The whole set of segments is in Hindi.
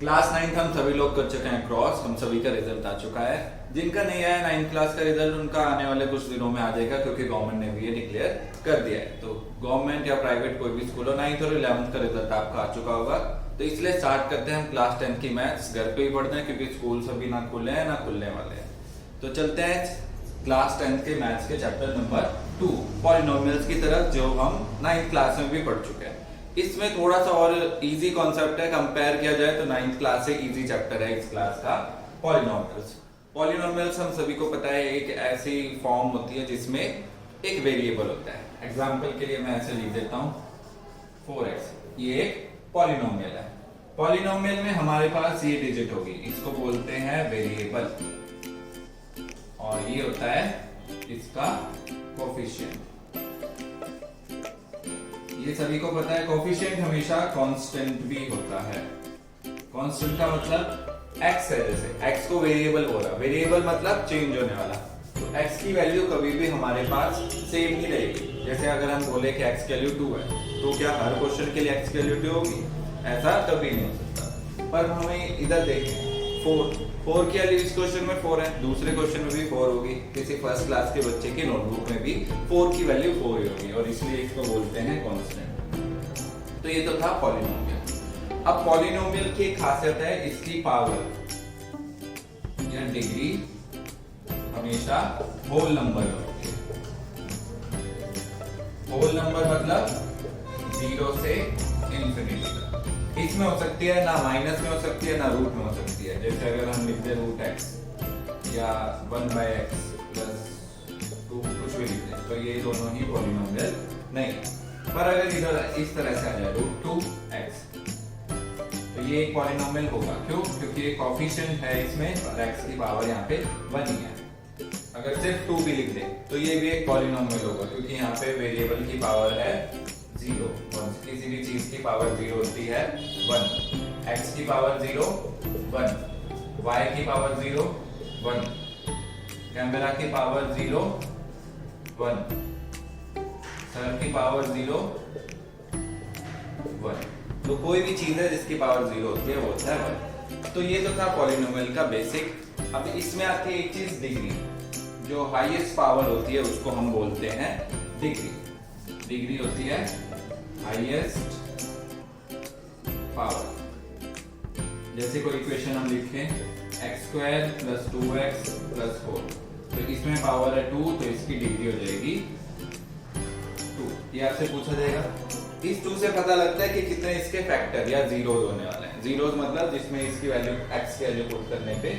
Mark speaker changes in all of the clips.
Speaker 1: क्लास 9th हम सभी लोग कर चुके हैं क्रॉस, हम सभी का रिजल्ट आ चुका है। जिनका नहीं आया 9th क्लास का रिजल्ट उनका आने वाले कुछ दिनों में आ जाएगा, क्योंकि गवर्नमेंट ने भी ये डिक्लेयर कर दिया है। तो गवर्नमेंट या प्राइवेट कोई भी स्कूल हो, 9th और 11th का रिजल्ट आपका आ चुका होगा। तो इसलिए स्टार्ट करते हैं हम क्लास 10 की मैथ्स। घर पे ही पढ़ते हैं क्योंकि स्कूल सभी ना खुले हैं ना खुलने वाले हैं। तो चलते हैं क्लास 10 के मैथ्स के चैप्टर नंबर 2 पॉलिनोमियल्स की तरफ, जो हम 9th क्लास में भी पढ़ चुके हैं। इसमें थोड़ा सा और इजी कॉन्सेप्ट है, कंपेयर किया जाए तो 9th क्लास से इजी चैप्टर है इस क्लास का पॉलिनोमियल्स। पॉलिनोमियल्स हम सभी को पता है एक ऐसी फॉर्म होती है जिसमें एक वेरिएबल होता है। एग्जांपल के लिए मैं ऐसे लिख देता हूं 4x, ये एक पॉलिनोमियल है। पॉलिनोमियल में हमारे पास ये डिजिट होगी, इसको बोलते हैं वेरिएबल, और ये होता है इसका कोफिशिएंट। ये सभी को पता है कोफिशिएंट हमेशा कांस्टेंट भी होता है। कांस्टेंट का मतलब x है, जैसे x को वेरिएबल बोला, वेरिएबल मतलब चेंज होने वाला। तो x की वैल्यू कभी भी हमारे पास सेम ही रहेगी। जैसे अगर हम बोले कि x की वैल्यू 2 है, तो क्या हर क्वेश्चन के लिए x की वैल्यू 2 होगी? ऐसा कभी नहीं हो सकता। पर हमें इधर देखें 4 की वैल्यू इस क्वेश्चन में 4 है, दूसरे क्वेश्चन में भी 4 होगी, किसी फर्स्ट क्लास के बच्चे की नोटबुक में भी 4 की वैल्यू 4 ही होगी, और इसलिए इसको बोलते हैं कांस्टेंट। तो ये तो था पॉलिनोमियल। अब पॉलिनोमियल की खासियत है इसकी पावर या डिग्री हमेशा होल नंबर होती है। होल नंबर मतलब 0 से इंफिनिटी तक। इसमें हो सकती है ना माइनस में हो सकती है ना रूट में हो सकती है। जैसे अगर हम लिखते हैं रूट एक्स या 1/x प्लस 2 कुछ भी लिखते हैं, तो ये दोनों ही पॉलिनोमियल नहीं है। पर अगर इधर इस तरह से आ जाए रूट 2x, तो ये एक पॉलिनोमियल होगा। क्यों? क्योंकि ये कोफिशिएंट है इसमें और x की पावर यहाँ पे 1 ही है। अगर सिर्फ 2 भी लिख दे तो ये भी एक पॉलिनोमियल होगा, क्योंकि यहाँ पे वेरिएबल की पावर है 0 और किसी भी चीज की पावर 0 होती है 1। x की पावर 0 1, y की पावर 0 1, कैमरा की पावर 0 1, सर की पावर 0 1। तो कोई भी चीज है जिसकी पावर 0 होती है वो होता है 1। तो ये तो था पॉलिनोमियल का बेसिक। अब इसमें आती है एक चीज डिग्री। जो हाईएस्ट पावर होती है उसको हम बोलते हैं डिग्री। डिग्री होती है हाईएस्ट पावर। जैसे कोई इक्वेशन हम लिखें x² + 2x + 4, तो इसमें पावर है 2, तो इसकी डिग्री हो जाएगी 2। ये आपसे पूछा जाएगा। इस 2 से पता लगता है कि कितने इसके फैक्टर या जीरोज होने वाले हैं। जीरोज मतलब जिसमें इसकी वैल्यू x की वैल्यू पुट करने पे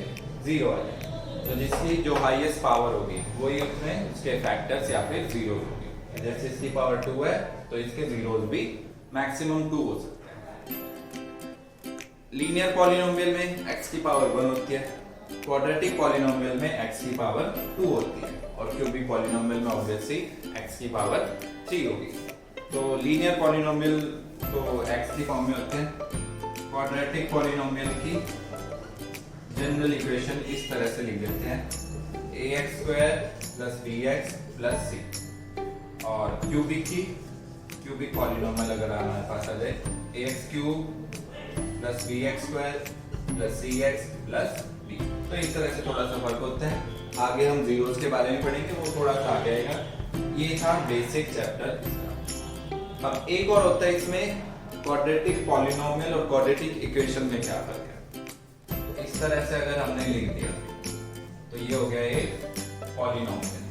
Speaker 1: 0 आ जाए। तो जिसकी जो हाईएस्ट पावर होगी वही उसमें उसके फैक्टर्स या फिर जीरोज होगी। जैसे इसकी पावर 2 है तो इसके जीरोज भी मैक्सिमम 2 हो सकते हैं। लीनियर पॉलिनोमियल में x की पावर 1 होती है, क्वाड्रेटिक पॉलिनोमियल में x की पावर 2 होती है, और क्यूबिक पॉलिनोमियल में ऑब्वियसली x की पावर 3 होगी। तो लीनियर पॉलिनोमियल तो x की फॉर्म में होते हैं। क्वाड्रेटिक पॉलिनोमियल की जनरल इक्वेशन इस तरह से लिख देते हैं ax² + bx + c। और क्यूबिक पॉलिनोमियल अगर हमारे पास आ जाए ax³ + bx² + cx + b। तो इस तरह से थोड़ा सा फर्क होता है। आगे हम जीरोस के बारे में पढ़ेंगे, वो थोड़ा सा आगे आएगा। ये था बेसिक चैप्टर इसका। अब एक और होता है इसमें क्वाड्रेटिक पॉलिनोमियल और क्वाड्रेटिक इक्वेशन में क्या फर्क है। इस तरह से अगर हमने लिख दिया तो ये हो गया एक पॉलिनोमियल।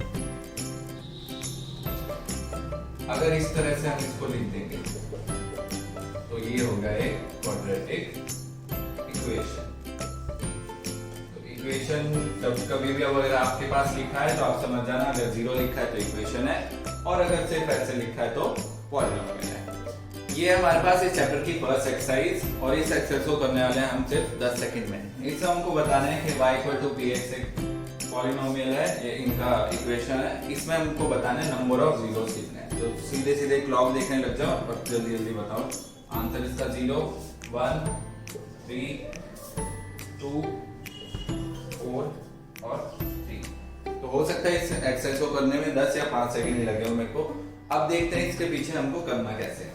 Speaker 1: अगर इस तरह से हम इसको लिख देंगे तो ये हो गया एक क्वाड्रेटिक इक्वेशन। तो इक्वेशन जब कभी भी अगर आपके पास लिखा है तो आप समझ जाना, अगर 0 लिखा है तो इक्वेशन है, और अगर सिर्फ ऐसे लिखा है तो पॉलिनोमियल है। ये हमारे पास इस चैप्टर की फर्स्ट एक्सरसाइज, और इस एक्सरसाइज को करने वाले हैं हम सिर्फ 10 सेकंड में। इससे हमको बताना है कि y = px एक पॉलिनोमियल है, ये इनका इक्वेशन है। इसमें हमको बताना है नंबर ऑफ जीरोस कितने हैं। तो सीधे सीधे क्लॉक देखने लग जाओ और जल्दी जल्दी बताओ आंसर इसका। 0 1 3 2 4 और 3। तो हो सकता है इस एक्सरसाइज को करने में 10 या 5 सेकंड ही लगे हो मेरे को। अब देखते हैं इसके पीछे हमको करना कैसे है।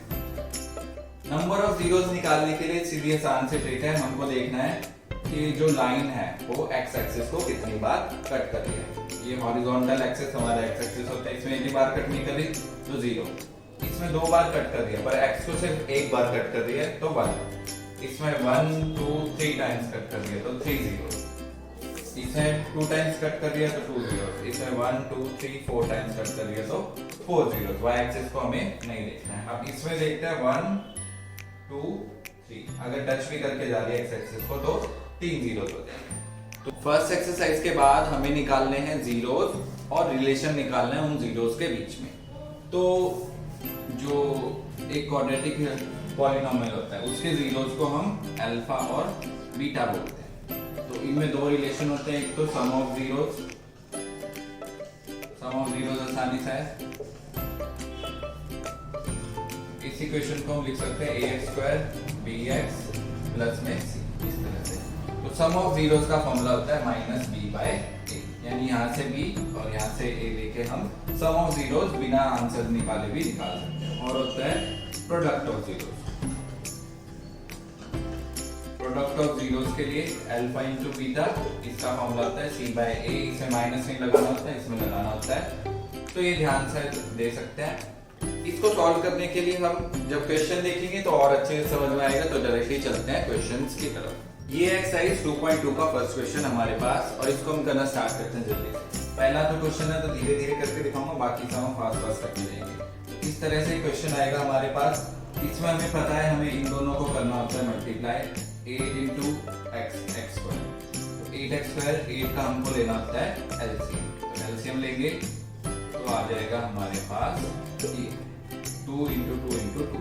Speaker 1: नंबर ऑफ जीरोस निकालने के लिए सीधी आसान से ट्रिक है, हमको देखना है कि जो लाइन है वो एक्स एक्सिस को कितनी बार कट कर रही है। ये हॉरिजॉन्टल एक्सिस हमारा एक्स एक्सिस होता है, इसमें इतनी बार कट नहीं कर रही तो 0, इसमें 2 बार कट कर रही है पर एक्स को सिर्फ 1 बार कट कर रही है तो 1, इसमें 1 2 3 टाइम्स कट कर रही है तो 3 जीरो, इसमें 2 टाइम्स कट कर रही है तो 2 जीरो, इसमें 1 2 3 4 टाइम्स कट कर रही है तो 4 जीरो। वाई एक्सिस को हमें नहीं देखना है। अब इसमें देखते हैं 1 2 3, अगर टच भी करके जा रही है एक्स एक्सिस को तो 3 जीरोस हो जाएंगे। तो फर्स्ट एक्सरसाइज के बाद हमें निकालने हैं जीरोस और रिलेशन निकालना है उन जीरोस के बीच में। तो जो एक क्वाड्रेटिक पॉलिनोमियल होता है उसके जीरोस को हम अल्फा और बीटा बोलते हैं। तो इनमें 2 रिलेशन होते हैं, एक तो सम ऑफ जीरोस आसानी से है, इस इक्वेशन को हम लिख सकते हैं ax² bx प्लस में c, इस तरह से। तो सम ऑफ जीरोस का फॉर्मूला होता है -b/a, यानी यहाँ से b और यहाँ से a लेके हम सम ऑफ जीरोस बिना आंसर निकाले भी निकाल सकते हैं। और होता है product of zeros. Product of zeros के लिए अल्फा इंटू बीटा, इसका फॉर्मूला होता है c/a, इसमें माइनस नहीं लगाना होता है, इसमें लगाना होता है। तो ये ध्यान से दे सकते हैं। इसको सॉल्व करने के लिए हम जब क्वेश्चन देखेंगे तो और अच्छे से समझ में आएगा। तो डायरेक्टली चलते हैं क्वेश्चंस की तरफ। ये एक्सरसाइज 2.2 का फर्स्ट क्वेश्चन हमारे पास, और इसको हम करना स्टार्ट करते हैं जल्दी से। पहला तो क्वेश्चन है तो धीरे धीरे करके दिखाऊंगा, बाकी सब हम फास्ट फास्ट करके जाएंगे। इस तरह से क्वेश्चन आएगा हमारे पास। इसमें हमें पता है हमें इन दोनों को करना होता है मल्टीप्लाई 8 into x²। तो 8x², 8 का हमको लेना होता है एलसीएम। तो एलसीएम लेंगे तो आ जाएगा हमारे पास 2 into 2 into 2।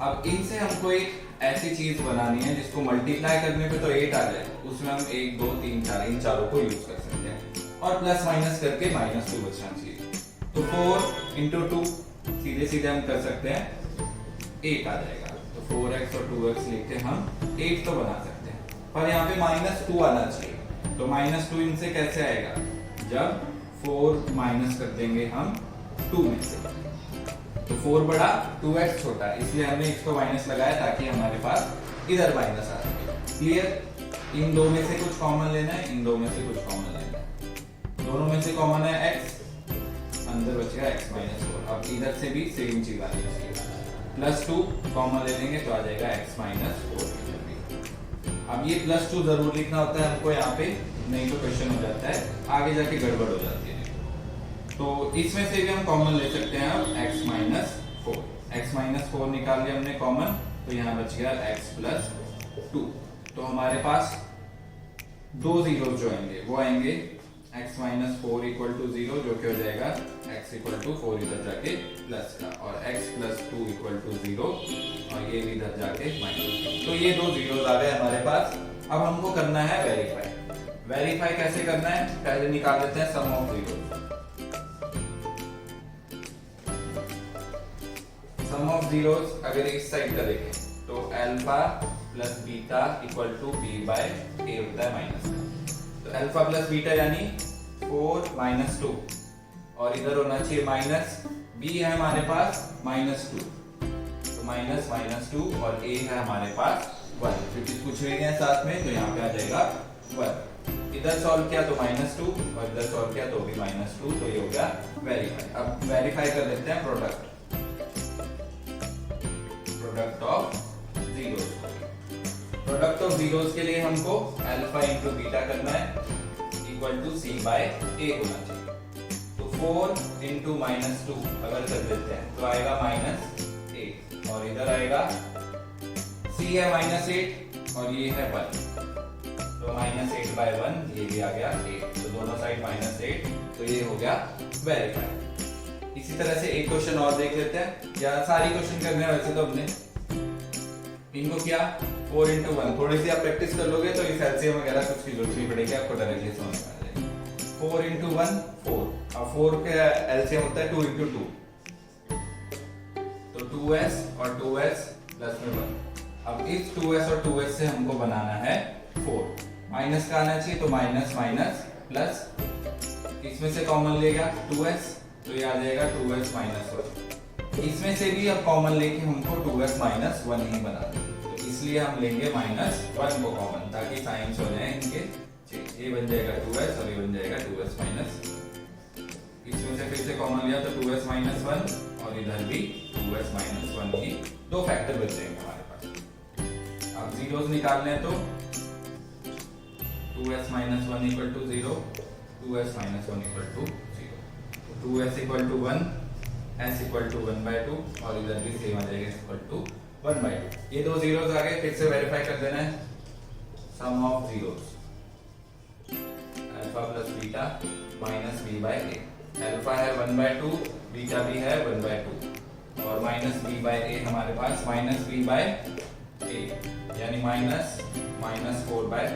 Speaker 1: अब इनसे हमको एक ऐसी चीज बनानी है जिसको मल्टीप्लाई करने पे तो 8 आ जाए, उसमें हम 1 2 3 4 इन चारों को यूज कर सकते हैं और प्लस माइनस करके -2 बचना चाहिए। तो 4 into 2 सीधे सीधे हम कर सकते हैं 8 आ जाएगा। तो 4x और 2x लेके हम 8 तो बना सकते हैं, पर यहाँ पे -2 आना चाहिए। तो -2 इनसे कैसे आएगा, जब 4 माइनस कर देंगे हम 2 में से। तो 4 बड़ा 2x छोटा, इसलिए हमने इसको माइनस लगाया ताकि हमारे पास इधर माइनस आ सके। क्लियर? इन दो में से कुछ कॉमन लेना है, इन दो में से कुछ कॉमन लेना है। दोनों में से कॉमन है x, अंदर बचेगा x -4। अब इधर से भी सेम चीज आनी चाहिए, +2 कॉमन ले लेंगे तो आ जाएगा x -4। अब ये +2 जरूर लिखना होता है हमको यहाँ पे, नहीं तो क्वेश्चन हो जाता है आगे जाके गड़बड़ हो जाती है। तो इसमें से भी हम कॉमन ले सकते हैं अब x -4। x -4 निकाल लिया हमने कॉमन, तो यहाँ बच गया x +2। तो हमारे पास 2 जीरोस जो आएंगे वो आएंगे x -4 = 0, जो कि हो जाएगा x = 4 इधर जाके प्लस का, और x +2 = 0, और ये भी इधर जाके माइनस। तो ये 2 जीरोस आ गए हमारे पास। अब हमको करना है वेरीफाई। वेरीफाई कैसे करना है, पहले निकाल लेते हैं sum of zeros. Sum of zeros अगर इस साइड का देखें तो alpha plus beta equal to b/a होता है माइनस का। तो अल्फा प्लस बीटा यानी 4 - 2, और इधर होना चाहिए माइनस। b है हमारे पास -2, तो माइनस -2, और a है हमारे पास 1, क्योंकि कुछ नहीं है साथ में, तो यहाँ पे आ जाएगा 1। इधर सॉल्व किया तो -2, और इधर सॉल्व किया तो भी -2, तो ये हो गया वेरीफाई। अब वेरीफाई कर लेते हैं product of zeros. Product of zeros के लिए हमको अल्फा इंटू बीटा करना है इक्वल टू c/a होना चाहिए। तो 4 इंटू -2 अगर कर देते हैं तो आएगा -8, और इधर आएगा c है -8 और ये है 1, तो -8/1, ये भी आ गया 8, तो दोनों साइड -8, तो ये हो गया वेरीफाई। इसी तरह से एक क्वेश्चन और देख लेते हैं, या सारी क्वेश्चन करने हैं वैसे तो हमने इनको किया 4 into 1। थोड़ी सी आप प्रैक्टिस कर लोगे तो इस एलसीएम वगैरह कुछ की जरूरत नहीं पड़ेगी, आपको डायरेक्टली समझ में आ जाएगा। 4 into 1 4, अब 4 का एलसीएम होता है 2 into 2, तो 2s और 2s प्लस में 1। अब इस 2s और 2s से हमको बनाना है 4, माइनस का आना चाहिए, तो माइनस माइनस प्लस, इसमें से कॉमन लेगा 2s, तो ये आ जाएगा 2s -1। इसमें से भी अब कॉमन लेके हमको 2s माइनस 1 ही बनाना है, तो इसलिए हम लेंगे -1 को कॉमन, ताकि साइंस हो जाए इनके चेंज। ये बन जाएगा 2s और ये बन जाएगा 2s माइनस, इसमें से फिर से कॉमन लिया तो 2s माइनस 1 और इधर भी 2s माइनस 1 ही, दो फैक्टर बच जाएंगे हमारे पास। अब जीरोस निकालने हैं तो 2s minus 1 equal to 0, 2s minus 1 equal to 0, 2s equal to 1, s equal to 1/2 और इधर भी सेम आ जाएगा इक्वल टू 1/2। ये दो जीरोस आ गए, फिर से वेरीफाई कर देना है। Sum of zeros alpha plus beta minus b by a, alpha है 1/2, बीटा भी है 1/2 और माइनस b बाय a हमारे पास माइनस b बाय a, यानी माइनस 4/4,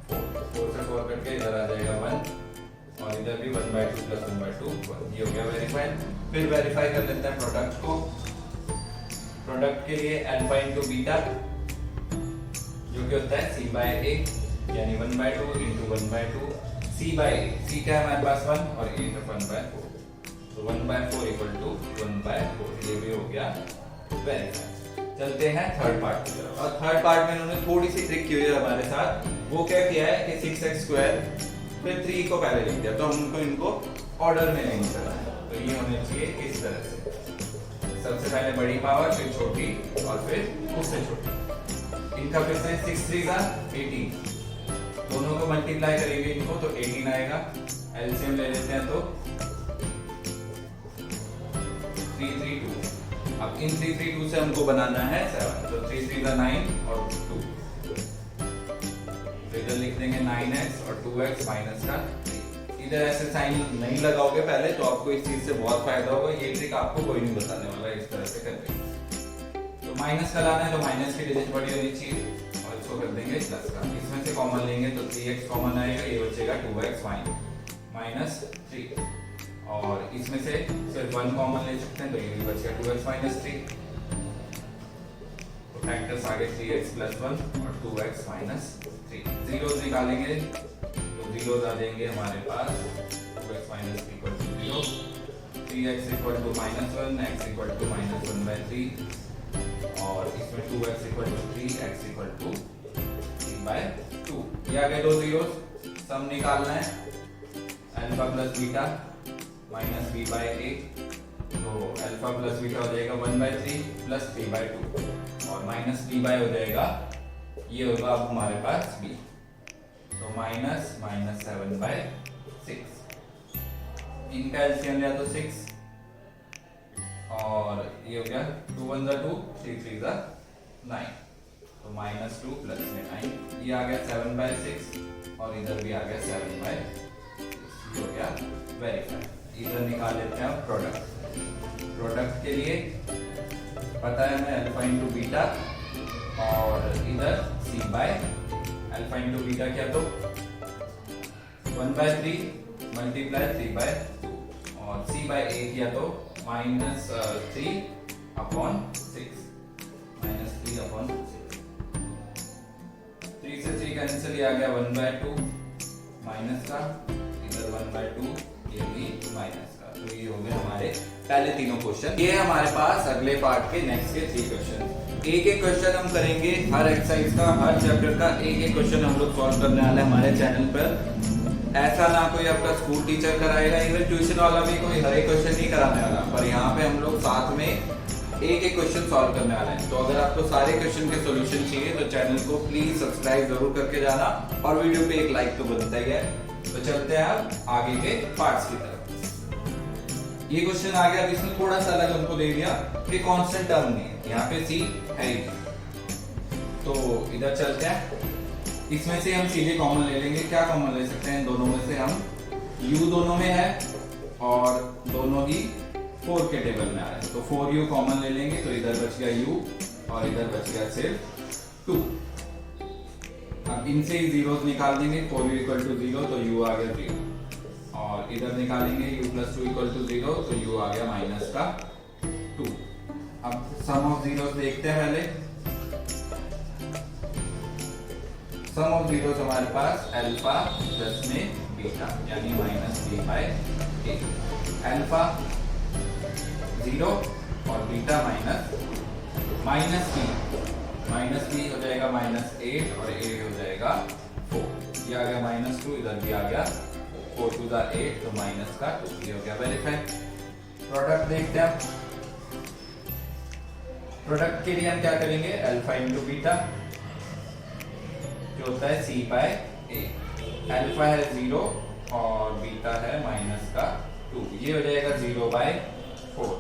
Speaker 1: 4 से 4 कट के इधर आ जाएगा 1 और इधर भी 1/2 प्लस 1/2 1। ये हो गया वेरीफाई। फिर वेरीफाई कर लेते हैं प्रोडक्ट को। प्रोडक्ट के लिए अल्फा इंटू बीटा जो कि होता है c बाय a, यानी 1/2 into 1/2 c by a, c क्या है हमारे पास 1 और a है 1/4, तो 1/4 इक्वल टू 1/4। ये भी हो गया वेरीफाई। चलते हैं थर्ड पार्ट की तरफ, और थर्ड पार्ट में इन्होंने थोड़ी सी ट्रिक की हुई है हमारे साथ। वो क्या किया है कि 6x² फिर 3 को पहले लिख दिया, तो हमको इनको ऑर्डर में नहीं करना है, तो ये होने चाहिए इस तरह से, सबसे पहले बड़ी पावर फिर छोटी और फिर उससे छोटी। इनका फिर से 6 3 18, दोनों को मल्टीप्लाई करेंगे इनको तो 18 आएगा। एलसीएम ले लेते हैं तो 332। अब इन 332 से हमको बनाना है 7, तो 3 3 9 और 2, तो इधर लिख देंगे 9x और 2x माइनस का 3। इधर ऐसे साइन नहीं लगाओगे पहले तो आपको इस चीज से बहुत फायदा होगा, ये ट्रिक आपको कोई नहीं बताने वाला, इस तरह से करके। तो माइनस का लाना है तो माइनस की डिजिट बड़ी होनी चाहिए और इसको कर देंगे प्लस का। इसमें से कॉमन लेंगे तो 3x कॉमन आएगा, ये बचेगा 2x माइनस 3 और इसमें से सिर्फ 1 कॉमन ले सकते हैं तो ये भी बचेगा 2x माइनस 3। तो फैक्टर्स आगे 3x प्लस 1 और 2x माइनस 3। जीरोस निकालेंगे तो जीरोस आ जाएंगे हमारे पास 2x minus 3 equal to 0, 3x equal to -1, x equal to -1/3 और इसमें 2x equal to 3, x equal to 3/2। ये आ गए दो जीरोस। सम निकालना है alpha plus beta minus b by a, तो अल्फा प्लस बीटा हो जाएगा 1/3 प्लस 3/2 और माइनस b बाय हो जाएगा, ये होगा अब हमारे पास b, तो -7/6। इनका एलसीएम लिया तो 6 और ये हो गया 2 1 2 3 3 9, तो -2 प्लस में 9, ये आ गया 7/6 और इधर भी आ गया 7/6। हो गया वेरीफाई। इधर निकाल लेते हैं प्रोडक्ट। प्रोडक्ट के लिए पता है हमें अल्फा इंटू बीटा और इधर c by alpha into beta क्या, तो 1/3 मल्टीप्लाई 3/2 और c बाय a किया तो -3/6 3 से 3 कैंसिल, आ गया 1/2 माइनस का, इधर 1/2 ये भी माइनस का। तो ये हो गए हमारे पहले तीनों क्वेश्चन। ये हमारे पास अगले पार्ट के नेक्स्ट के 3 क्वेश्चन। एक एक क्वेश्चन हम करेंगे हर एक्सरसाइज का, हर चैप्टर का एक एक क्वेश्चन हम लोग सॉल्व करने वाले हैं हमारे चैनल पर। ऐसा ना कोई आपका स्कूल टीचर कराएगा, इवन ट्यूशन वाला भी कोई हर एक क्वेश्चन नहीं कराने वाला, पर यहाँ पे हम लोग साथ में एक एक क्वेश्चन सॉल्व करने वाले हैं। तो अगर आपको सारे क्वेश्चन के सॉल्यूशन चाहिए तो चैनल को प्लीज सब्सक्राइब जरूर करके जाना और वीडियो पे एक लाइक तो बनता ही है। तो चलते हैं अब आगे के पार्ट्स की तरफ। ये क्वेश्चन आ गया, इसमें थोड़ा सा अलग हमको दे दिया कि कांस्टेंट टर्म नहीं है, यहाँ पे c है ही। तो इधर चलते हैं, इसमें से हम सीधे कॉमन ले लेंगे। क्या कॉमन ले सकते हैं दोनों में से? हम u दोनों में है और दोनों ही 4 के टेबल में आ रहा है, तो 4u कॉमन ले लेंगे, तो इधर बच गया u और इधर बच गया सिर्फ 2। अब इनसे ही जीरोस निकाल देंगे, 4u इक्वल टू 0 तो u आ गया 0 और इधर निकालेंगे u प्लस 2 इक्वल टू 0 तो u आ गया माइनस का 2। अब सम ऑफ जीरोस देखते हैं पहले। सम ऑफ जीरोस हमारे पास अल्फा प्लस में बीटा यानी -b/a। अल्फा 0 और बीटा माइनस बी हो जाएगा -8 और ए हो जाएगा 4। ये आ गया -2, इधर भी आ गया 4 to the 8, तो माइनस का 2, ये हो गया वेरीफाई। प्रोडक्ट देखते हैं। प्रोडक्ट के लिए हम क्या करेंगे, अल्फा इंटू बीटा जो होता है c बाय a। अल्फा है 0 और बीटा है -2, ये हो जाएगा 0 बाय 4।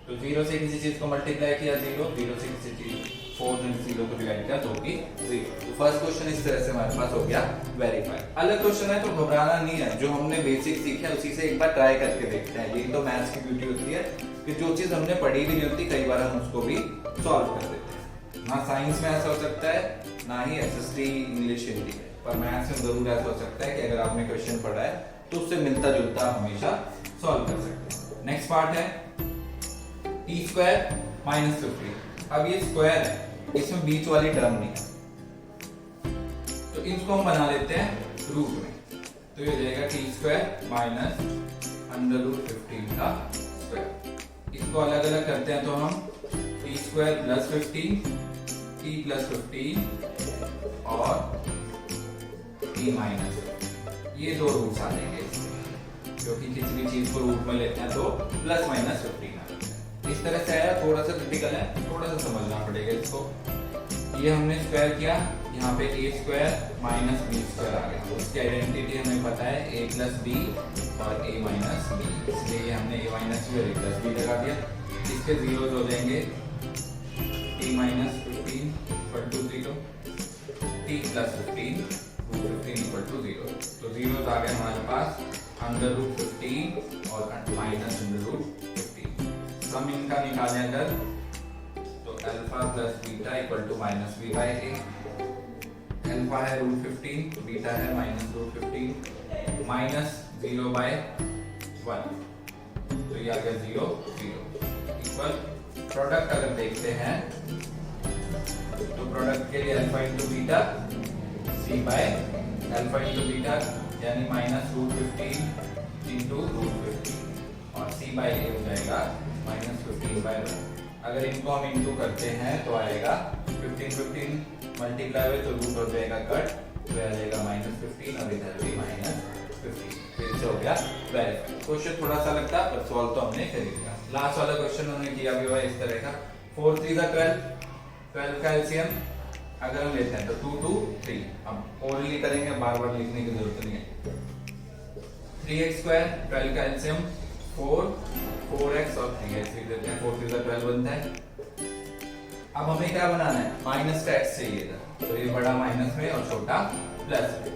Speaker 1: तो 0 से किसी चीज को मल्टीप्लाई किया 0 से किसी चीज 4 ने 0 को डिवाइड किया तो भी 0। तो फर्स्ट क्वेश्चन इस तरह से हमारे पास हो गया वेरीफाई। अलग क्वेश्चन है तो घबराना नहीं है, जो हमने बेसिक सीखे है उसी से एक बार ट्राई करके देखते हैं। यही तो मैथ्स की ब्यूटी होती है कि जो चीज हमने पढ़ी भी नहीं होती कई बार हम उसको भी सॉल्व कर देते हैं। ना साइंस में ऐसा हो सकता है, ना ही एसएसटी इंग्लिश हिंदी में, पर मैथ्स में जरूर ऐसा हो सकता है कि अगर आपने क्वेश्चन पढ़ा है तो उससे मिलता जुलता हमेशा सॉल्व कर सकते हैं। नेक्स्ट पार्ट है t स्क्वायर -15। अब ये स्क्वायर है, इसमें बीच वाली टर्म नहीं है, तो इनको हम बना लेते हैं रूट में। तो ये हो जाएगा t स्क्वायर -√15 का स्क्वायर। इसको अलग अलग करते हैं तो हम t स्क्वायर +15, t +15 और t माइनस, ये दो रूट्स आ जाएंगे, क्योंकि किसी भी चीज को रूट में लेते हैं तो +-15 आ। इस तरह से आया, थोड़ा सा क्रिटिकल है, थोड़ा सा समझना पड़ेगा इसको। ये हमने स्क्वायर किया, यहाँ पे a स्क्वायर -b स्क्वायर आ गया। उसकी आइडेंटिटी हमें पता है a + b और a - b, इसलिए हमने a - b और a + b लगा दिया। इसके जीरोज हो जाएंगे t - 15 = 0, t + 15 √15 = 0। तो जीरोज आ गए हमारे पास √15 और -√15। सम इनका निकालें अगर तो अल्फा + बीटा = -b/a। अल्फा है √15 तो बीटा है -√15 -0/1, तो ये आ गया 0 इक्वल। प्रोडक्ट अगर देखते हैं तो प्रोडक्ट के लिए अल्फा इंटू बीटा c/अल्फा इंटू बीटा यानी -√15 × √15 और c/a हो जाएगा -15/1। अगर इनको हम इंटू करते हैं तो आएगा 15 मल्टीप्लाई हुए तो रूट हो जाएगा कट, तो आ जाएगा -15 और इधर भी -15। फिर से हो गया वेरीफाई। क्वेश्चन थोड़ा सा लगता है पर सॉल्व तो हमने कर दिया। लास्ट वाला क्वेश्चन हमने किया भी हुआ इस तरह का। 4 3 12 का एलसीएम अगर हम लेते हैं तो 2 2 3। अब ओनली करेंगे, बार बार लिखने की जरूरत नहीं है। 3x² 12 का एलसीएम 4 4x और 3x लिख देते हैं। 4 3 12 बनता है। अब हमें क्या बनाना है, माइनस का x चाहिए था, तो ये बड़ा माइनस में और छोटा प्लस में।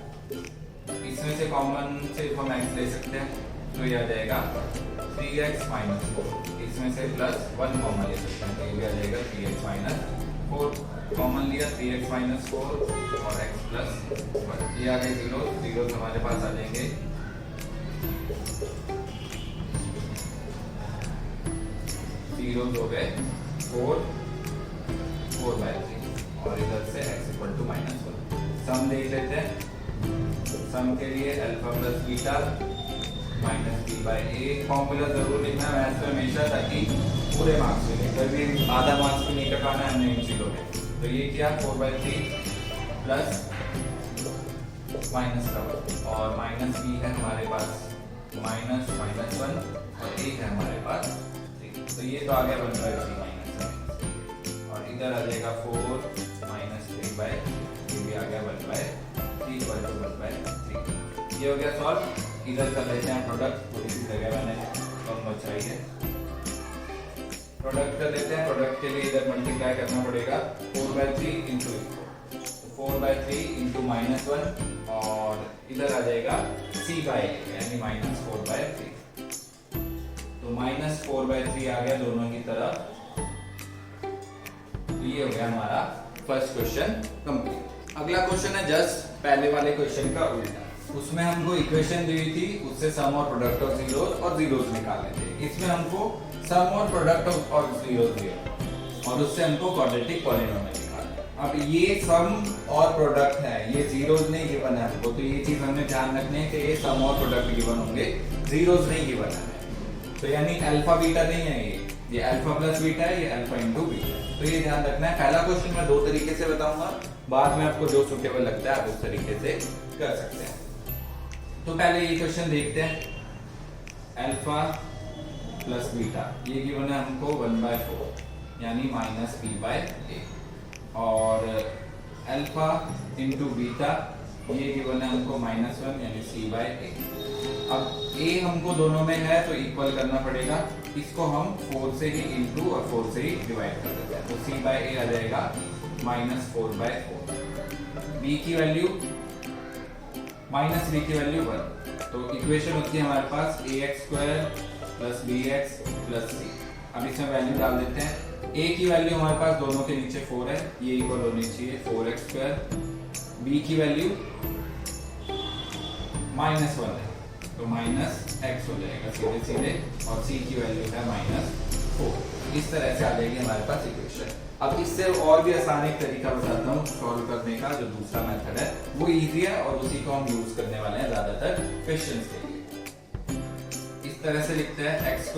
Speaker 1: इसमें से कॉमन सिर्फ हम x ले सकते हैं, तो ये आ जाएगा 3x - 4। इसमें से +1 कॉमन ले सकते हैं, तो ये भी आ जाएगा 3x - 4। कॉमन लिया 3x - 4 और x + 1, ये आ गए 0 हमारे पास आ जाएंगे 0 हो गए 4/3 और इधर से x = -1। सम देख लेते हैं। सम के लिए अल्फा + बीटा -b/a। फॉर्मूला जरूर लिखना है मैथ्स में हमेशा, ताकि पूरे मार्क्स मिले, कभी आधा मार्क्स भी नहीं कटाना है हमने इन चीजों में। तो ये क्या 4/3 प्लस माइनस का और -b है हमारे पास -1 और a है हमारे पास 3, तो ये तो आ गया 1/3 और इधर आ जाएगा 4 - 3/, ये भी आ गया 1/3 = 1/3। ये हो गया सॉल्व। इधर कर लेते हैं प्रोडक्ट, थोड़ी सी जगह मैंने कम बचाई है। प्रोडक्ट कर लेते हैं। प्रोडक्ट के लिए इधर मल्टीप्लाई करना पड़ेगा 4/3 × 4/3 × -1 और इधर आ जाएगा c/a यानी -4/3। तो -4/3 आ गया दोनों की तरफ। तो ये हो गया हमारा फर्स्ट क्वेश्चन कंप्लीट। अगला क्वेश्चन है जस्ट पहले वाले क्वेश्चन का उल्टा। उसमें हमको इक्वेशन दी हुई थी, उससे सम और प्रोडक्ट ऑफ जीरोस और जीरोस निकालने थे। इसमें हमको सम और प्रोडक्ट और जीरोस दिया और उससे हमको क्वाड्रेटिक पॉलिनोमियल निकालना। अब ये सम और प्रोडक्ट है, ये जीरोस नहीं गिवन है हमको, तो ये चीज हमने ध्यान रखनी है कि ये सम और प्रोडक्ट गिवन होंगे, जीरोस नहीं गिवन है। तो यानी अल्फा बीटा नहीं है, ये अल्फा प्लस बीटा है, ये अल्फा इंटू बीटा है। तो ये ध्यान रखना है। पहला क्वेश्चन मैं दो तरीके से बताऊंगा, बाद में आपको जो सुटेबल लगता है आप उस तरीके से कर सकते हैं। तो पहले ये क्वेश्चन देखते हैं। अल्फा प्लस बीटा ये गिवन है हमको 1/4 यानी -p/a, और अल्फा इंटू बीटा ये गिवन है हमको -1 यानी c/a। अब a हमको दोनों में है तो इक्वल करना पड़ेगा, इसको हम 4 से ही इंटू और 4 से ही डिवाइड कर देते हैं, तो c/a आ जाएगा -4/4। b की वैल्यू -1, तो इक्वेशन होती है हमारे पास ax² + bx + c। अब इसमें वैल्यू डाल देते हैं। a की वैल्यू हमारे पास दोनों के नीचे 4 है, ये इक्वल होनी चाहिए 4x²। b की वैल्यू -1 है तो -x हो जाएगा सीधे सीधे, और c की वैल्यू है -4। इस तरह से आ जाएगी हमारे पास इक्वेशन। अब इससे और भी आसान एक तरीका बताता हूँ सॉल्व करने का, जो दूसरा मेथड है वो इजी है और उसी को हम यूज करने वाले हैं ज्यादातर क्वेश्चंस के लिए। इस तरह से लिखते हैं x²,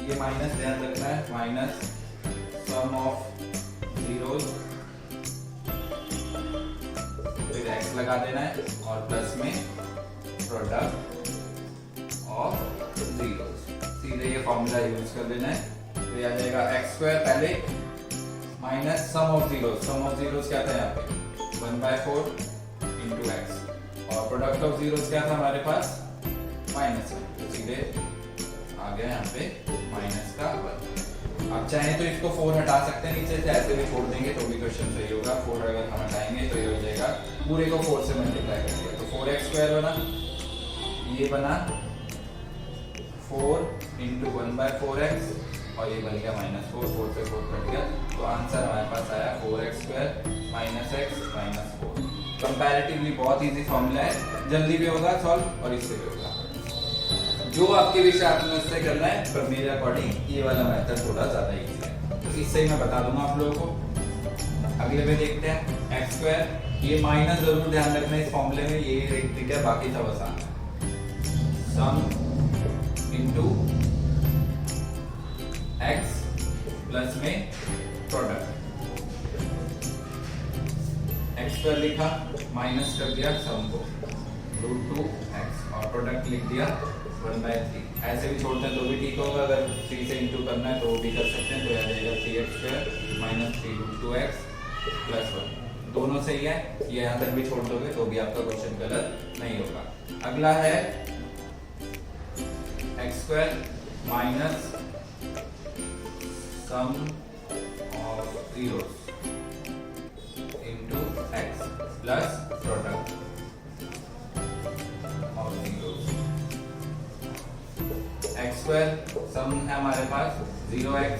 Speaker 1: ये माइनस ध्यान रखना है, माइनस सम ऑफ जीरोस, फिर x लगा देना है और प्लस में प्रोडक्ट ऑफ जीरोस। सीधे ये फॉर्मूला यूज कर देना है, तो ये आ जाएगा x² पहले माइनस सम ऑफ जीरोस क्या था यहाँ पे 1/4 इंटू एक्स, और प्रोडक्ट ऑफ जीरोस क्या था हमारे पास -1, तो सीधे आ गया यहाँ पे -1। आप चाहें तो इसको 4 हटा सकते हैं नीचे से, ऐसे भी छोड़ देंगे तो भी क्वेश्चन सही होगा। 4 अगर हम हटाएंगे तो ये हो जाएगा, पूरे को 4 से मल्टीप्लाई कर दिया तो 4x² बना, ये बना 4 इंटू 1/4x, और ये बन गया -4, 4 से 4 कट गया, तो आंसर हमारे पास आया 4x² -x -4। कंपैरेटिवली बहुत इजी फॉर्मूला है, जल्दी भी होगा सॉल्व और इससे भी होगा। जो आपके विषय आपने उससे करना है, पर मेरे अकॉर्डिंग ये वाला मेथड थोड़ा ज्यादा इजी है, तो इससे ही मैं बता दूंगा आप लोगों को। अगले में देखते हैं x², ये माइनस जरूर ध्यान रखना इस फॉर्मूले में, ये एक ट्रिक है, बाकी सब आसान है। सम इंटू x प्लस में प्रोडक्ट, x² लिखा, माइनस कर दिया सम को √2x, और प्रोडक्ट लिख दिया 1/3। ऐसे भी छोड़ते हैं तो भी ठीक होगा, अगर 3 से इंटू करना है तो वो भी कर सकते हैं, तो यह आ जाएगा 3x² - 3√2x + 1। दोनों सही है, ये यहाँ तक भी छोड़ दोगे तो भी आपका क्वेश्चन गलत नहीं होगा। अगला है x² minus sum of zeros into x plus product of zeros. x² सम है हमारे पास 0x,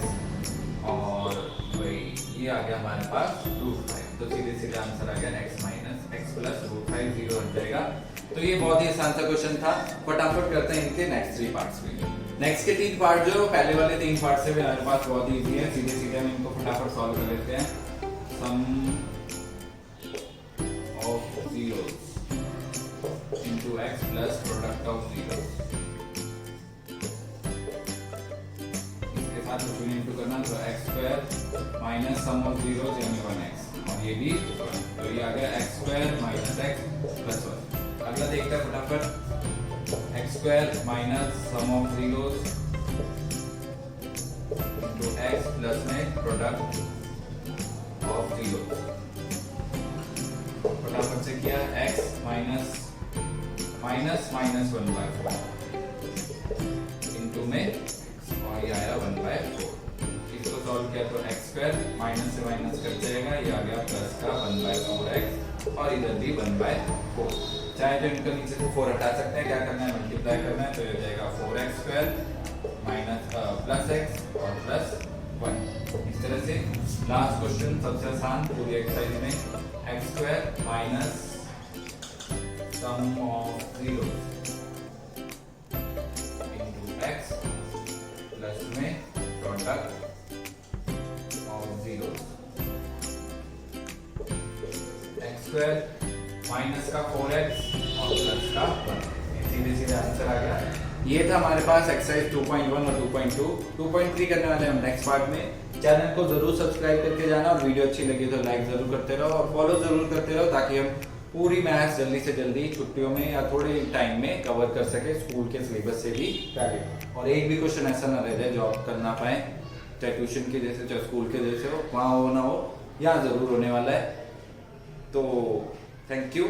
Speaker 1: और वही ये आ गया हमारे पास √5, तो सीधे सीधे आंसर आ गया x - x प्लस √5, 0 हट जाएगा। तो ये बहुत ही आसान सा क्वेश्चन था। फटाफट करते हैं इनके नेक्स्ट 3 पार्ट्स भी। नेक्स्ट के 3 पार्ट जो पहले वाले 3 पार्ट से भी हमारे पास बहुत इजी है, सीधे सीधे हम इनको फटाफट सॉल्व कर लेते हैं। Sum of zeros into x plus product of zeros, इसके साथ कुछ भी इंटू करना, तो x² minus sum of zeros यानी 1x, और ये भी 1, तो ये आ गया x² माइनस x प्लस 1। अगला देखते हैं फटाफट, x² minus sum of zeros into x plus में प्रोडक्ट ऑफ जीरोस। फटाफट से किया, x माइनस 1/4 इंटू में, और ये आया 1/4। इसको सॉल्व किया तो x² माइनस से माइनस कट जाएगा, ये आ गया प्लस का 1/4x, और इधर भी 1/4। चाहे तो इनका नीचे से 4 हटा सकते हैं, क्या करना है मल्टीप्लाई करना है, तो ये हो जाएगा 4x² माइनस प्लस x और प्लस 1। इस तरह से लास्ट क्वेश्चन सबसे आसान पूरी एक्सरसाइज में, x² minus sum of zeros into x plus में product of zeros. x² minus का 4x और प्लस का 1, सीधे सीधे आंसर आ गया। ये था हमारे पास एक्सरसाइज 2.1 और 2.2। 2.3 करने वाले हम नेक्स्ट पार्ट में। चैनल को जरूर सब्सक्राइब करके जाना और वीडियो अच्छी लगी तो लाइक जरूर करते रहो और फॉलो जरूर करते रहो, ताकि हम पूरी मैथ्स जल्दी से जल्दी छुट्टियों में या थोड़े टाइम में कवर कर सके स्कूल के सिलेबस से भी पहले। और एक भी क्वेश्चन ऐसा ना रह जाए जो आप कर ना पाए, चाहे ट्यूशन के जैसे चाहे स्कूल के जैसे हो, वहाँ हो ना हो, यहाँ जरूर होने वाला है। तो थैंक यू।